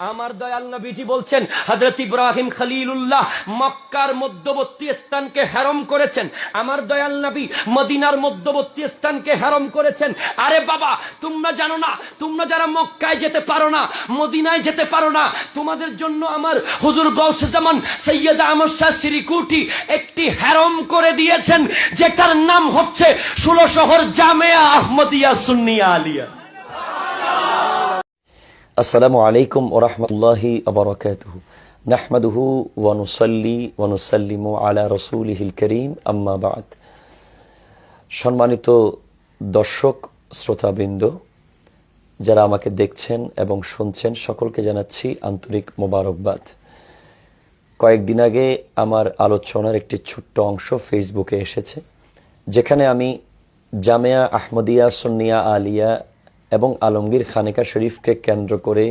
আমার দয়াল নবীজি বলছেন, হযরত ইব্রাহিম খলিলুল্লাহ মক্কার মধ্যবর্তী স্থানকে হারাম করেছেন, আমার দয়াল নবী মদিনার মধ্যবর্তী স্থানকে হারাম করেছেন। আরে বাবা, তোমরা জানো না, তোমরা যারা মক্কায় যেতে পারো না, মদিনায় যেতে পারো না, তোমাদের জন্য আমার হুজুর গাউসে জামান সৈয়দ আহমদ শাহ সিরিকুটি একটি হারাম করে দিয়েছেন, যেটার নাম হচ্ছে 16 শহর জামিয়া আহমদিয়া সুন্নিয়া আলিয়া। আসসালামু আলাইকুম ওয়া রাহমাতুল্লাহি ওয়া বারাকাতুহু। নাহমাদুহু ওয়া নুসাল্লি ওয়া নুসাল্লিমু আলা রাসূলিহিল কারীম, আম্মা বা'দ। সম্মানিত দর্শক শ্রোতাবৃন্দ, যারা আমাকে দেখছেন এবং শুনছেন, সকলকে জানাচ্ছি আন্তরিক মোবারকবাদ। কয়েকদিন আগে আমার আলোচনার একটি ছোট্ট অংশ ফেসবুকে এসেছে, যেখানে আমি জামিয়া আহমদিয়া সুন্নিয়া আলিয়া এবং আলমগীর খানিকা শরীফকে কেন্দ্র করে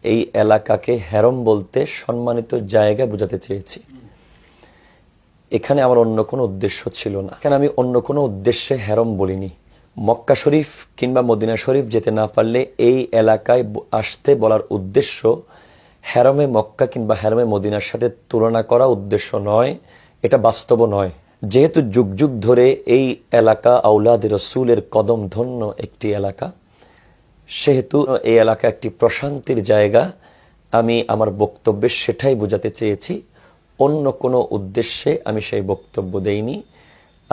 এই এলাকাকে হেরম বলতে সম্মানিত জায়গা বোঝাতে চেয়েছি। এখানে আমার অন্য কোনো উদ্দেশ্য ছিল না, এখানে আমি অন্য কোনো উদ্দেশ্যে হেরম বলিনি। মক্কা শরীফ কিংবা মদিনা শরীফ যেতে না পারলে এই এলাকায় আসতে বলার উদ্দেশ্য হেরমে মক্কা কিংবা হেরমে মদিনার সাথে তুলনা করা উদ্দেশ্য নয়, এটা বাস্তব নয়। যেহেতু যুগ যুগ ধরে এই এলাকা আওলাদে রসুলের কদম ধন্য একটি এলাকা, সেহেতু এই এলাকা একটি প্রশান্তির জায়গা। আমি আমার বক্তব্যে সেটাই বোঝাতে চেয়েছি, অন্য কোনো উদ্দেশ্যে আমি সেই বক্তব্য দেইনি।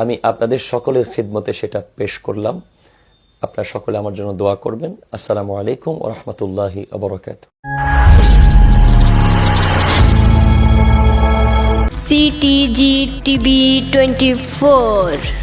আমি আপনাদের সকলের খিদমতে সেটা পেশ করলাম। আপনারা সকলে আমার জন্য দোয়া করবেন। আসসালামু আলাইকুম ওয়া রাহমাতুল্লাহি ওয়া বারাকাতুহু। CTG TV 24